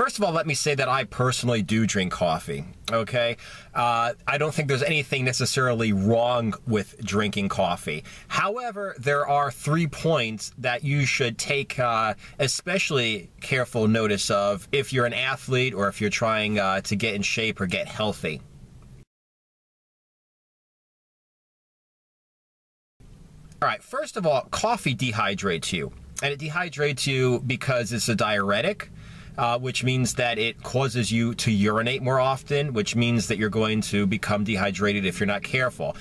First of all, let me say that I personally do drink coffee, okay? I don't think there's anything necessarily wrong with drinking coffee. However, there are 3 points that you should take especially careful notice of if you're an athlete or if you're trying to get in shape or get healthy. All right, first of all, coffee dehydrates you. And it dehydrates you because it's a diuretic, which means that it causes you to urinate more often, which means that you're going to become dehydrated if you're not careful.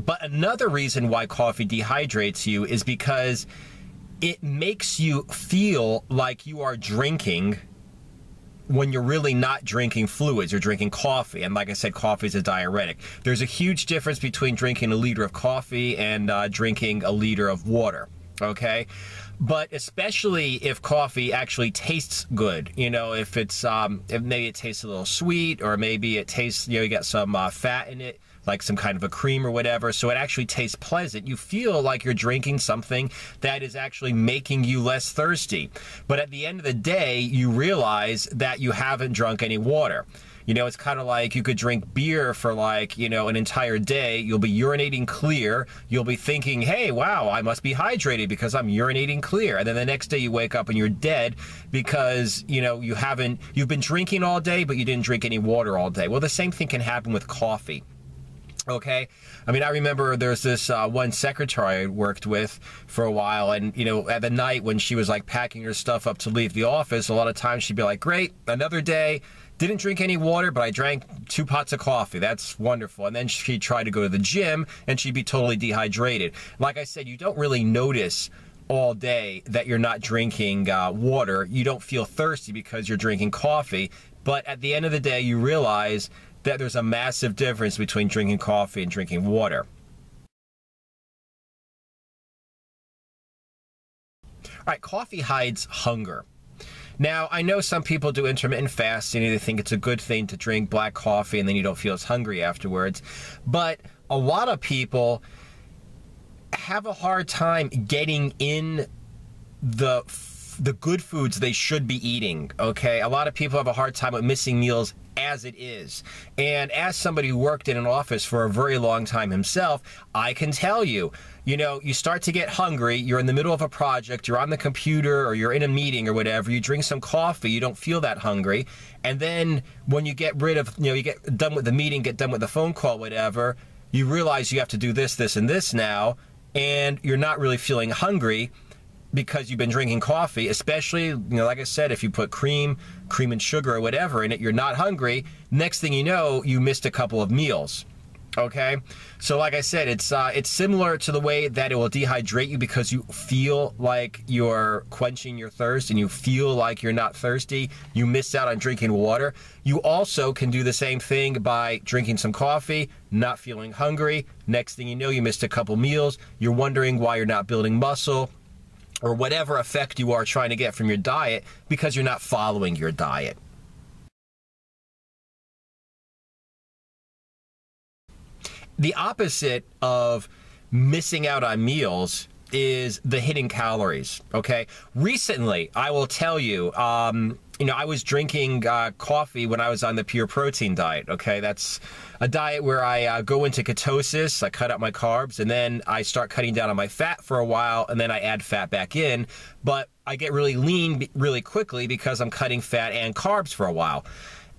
But another reason why coffee dehydrates you is because it makes you feel like you are drinking when you're really not drinking fluids. You're drinking coffee. And like I said, coffee is a diuretic. There's a huge difference between drinking a liter of coffee and drinking a liter of water, okay? But especially if coffee actually tastes good, you know, if it's, if maybe it tastes a little sweet, or maybe it tastes, you know, you got some fat in it, like some kind of a cream or whatever, so it actually tastes pleasant. You feel like you're drinking something that is actually making you less thirsty. But at the end of the day, you realize that you haven't drunk any water. You know, it's kind of like you could drink beer for like, you know, an entire day. You'll be urinating clear. You'll be thinking, hey, wow, I must be hydrated because I'm urinating clear. And then the next day you wake up and you're dead because, you know, you've been drinking all day, but you didn't drink any water all day. Well, the same thing can happen with coffee. Okay, I mean, I remember there's this one secretary I worked with for a while, and, you know, at the night when she was like packing her stuff up to leave the office, a lot of times she'd be like, great, another day, didn't drink any water, but I drank 2 pots of coffee. That's wonderful. And then she'd try to go to the gym and she'd be totally dehydrated. Like I said, you don't really notice all day that you're not drinking water. You don't feel thirsty because you're drinking coffee, but at the end of the day, you realize that there's a massive difference between drinking coffee and drinking water. All right, coffee hides hunger. Now, I know some people do intermittent fasting and they think it's a good thing to drink black coffee and then you don't feel as hungry afterwards. But a lot of people have a hard time getting in the good foods they should be eating, okay? A lot of people have a hard time with missing meals as it is. And as somebody who worked in an office for a very long time himself, I can tell you, you know, you start to get hungry, you're in the middle of a project, you're on the computer or you're in a meeting or whatever, you drink some coffee, you don't feel that hungry. And then when you get rid of, you know, you get done with the meeting, get done with the phone call, whatever, you realize you have to do this, this, and this now, and you're not really feeling hungry because you've been drinking coffee, especially, you know, like I said, if you put cream and sugar or whatever in it, you're not hungry. Next thing you know, you missed a couple of meals. Okay, so like I said, it's similar to the way that it will dehydrate you because you feel like you're quenching your thirst and you feel like you're not thirsty. You miss out on drinking water. You also can do the same thing by drinking some coffee, not feeling hungry. Next thing you know, you missed a couple meals. You're wondering why you're not building muscle or whatever effect you are trying to get from your diet because you're not following your diet. The opposite of missing out on meals is the hidden calories, okay? Recently, I will tell you, you know, I was drinking coffee when I was on the pure protein diet, okay? That's a diet where I go into ketosis, I cut out my carbs, and then I start cutting down on my fat for a while, and then I add fat back in, but I get really lean really quickly because I'm cutting fat and carbs for a while.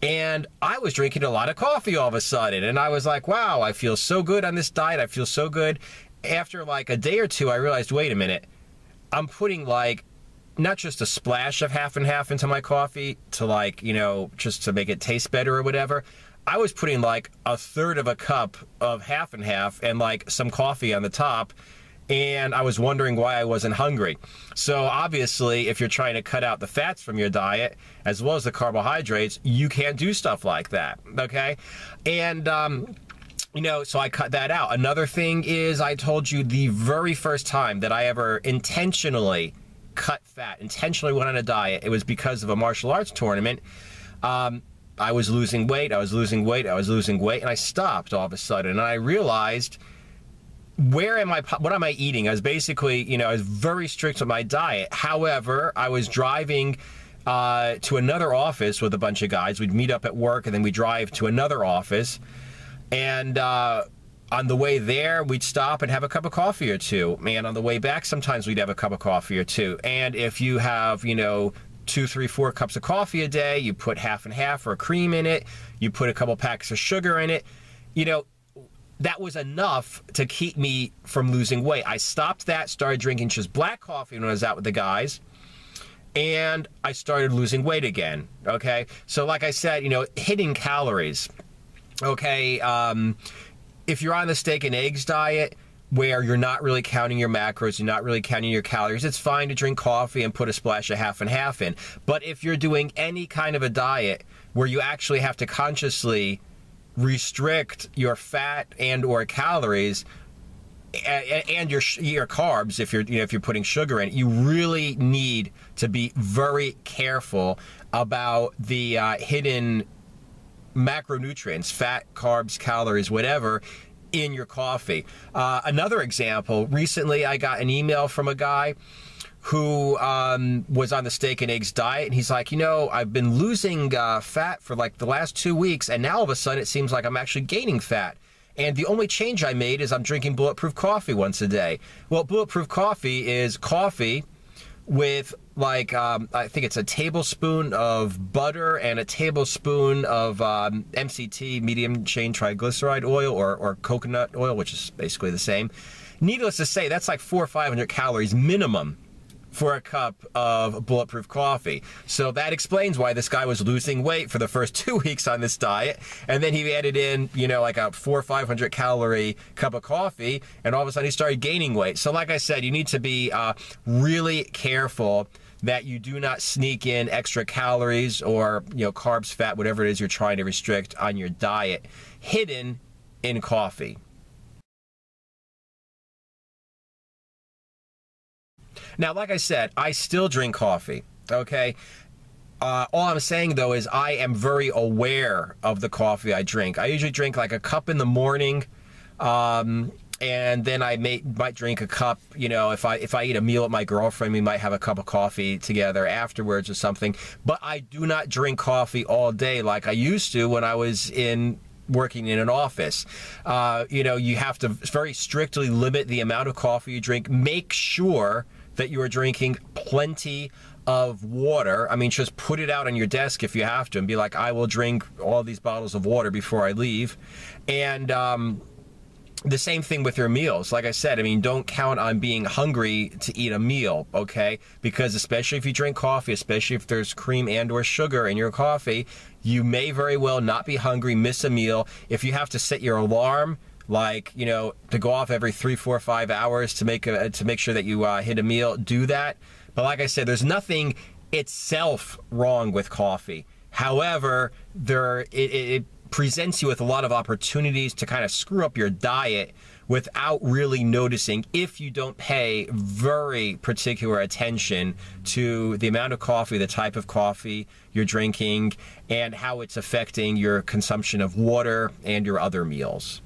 And I was drinking a lot of coffee all of a sudden, and I was like, wow, I feel so good on this diet, I feel so good. After like a day or two, I realized, wait a minute, I'm putting like not just a splash of half and half into my coffee to like, you know, just to make it taste better or whatever. I was putting like 1/3 of a cup of half and half and like some coffee on the top, and I was wondering why I wasn't hungry. So obviously, if you're trying to cut out the fats from your diet, as well as the carbohydrates, you can't do stuff like that, okay? And, you know, so I cut that out. Another thing is, I told you the very first time that I ever intentionally cut fat, intentionally went on a diet, it was because of a martial arts tournament. I was losing weight, I was losing weight, I was losing weight, and I stopped all of a sudden, and I realized, what am I eating? I was basically, you know, I was very strict with my diet. However, I was driving to another office with a bunch of guys. We'd meet up at work, and then we'd drive to another office. And on the way there, we'd stop and have a cup of coffee or two. And on the way back, sometimes we'd have a cup of coffee or two. And if you have, you know, 2, 3, 4 cups of coffee a day, you put half and half or cream in it, you put a couple packs of sugar in it, you know, that was enough to keep me from losing weight. I stopped that, started drinking just black coffee when I was out with the guys, and I started losing weight again, okay? So like I said, you know, hitting calories, okay? If you're on the steak and eggs diet, where you're not really counting your macros, you're not really counting your calories, it's fine to drink coffee and put a splash of half and half in. But if you're doing any kind of a diet where you actually have to consciously restrict your fat and or calories and your carbs, if you're putting sugar in, you really need to be very careful about the hidden macronutrients, fat, carbs, calories, whatever, in your coffee. Another example, recently I got an email from a guy who was on the steak and eggs diet, and he's like, you know, I've been losing fat for like the last 2 weeks, and now all of a sudden it seems like I'm actually gaining fat. And the only change I made is I'm drinking bulletproof coffee once a day. Well, bulletproof coffee is coffee with like, I think it's a tablespoon of butter and a tablespoon of MCT, medium chain triglyceride oil, or coconut oil, which is basically the same. Needless to say, that's like 400 or 500 calories minimum for a cup of bulletproof coffee. So that explains why this guy was losing weight for the first 2 weeks on this diet, and then he added in, you know, like a 400 or 500 calorie cup of coffee, and all of a sudden he started gaining weight. So like I said, you need to be really careful that you do not sneak in extra calories or, you know, carbs, fat, whatever it is you're trying to restrict on your diet, hidden in coffee. Now, like I said, I still drink coffee, okay? All I'm saying, though, is I am very aware of the coffee I drink. I usually drink like a cup in the morning, and then I might drink a cup, you know, if I eat a meal with my girlfriend, we might have a cup of coffee together afterwards or something. But I do not drink coffee all day like I used to when I was working in an office. You know, you have to very strictly limit the amount of coffee you drink. Make sure that you are drinking plenty of water. I mean, just put it out on your desk if you have to and be like, I will drink all these bottles of water before I leave. And the same thing with your meals. Like I said, I mean, don't count on being hungry to eat a meal, okay? Because especially if you drink coffee, especially if there's cream and or sugar in your coffee, you may very well not be hungry, miss a meal. If you have to set your alarm, like, you know, to go off every 3, 4, 5 hours to make sure that you hit a meal, do that. But like I said, there's nothing itself wrong with coffee. However, it presents you with a lot of opportunities to kind of screw up your diet without really noticing if you don't pay very particular attention to the amount of coffee, the type of coffee you're drinking, and how it's affecting your consumption of water and your other meals.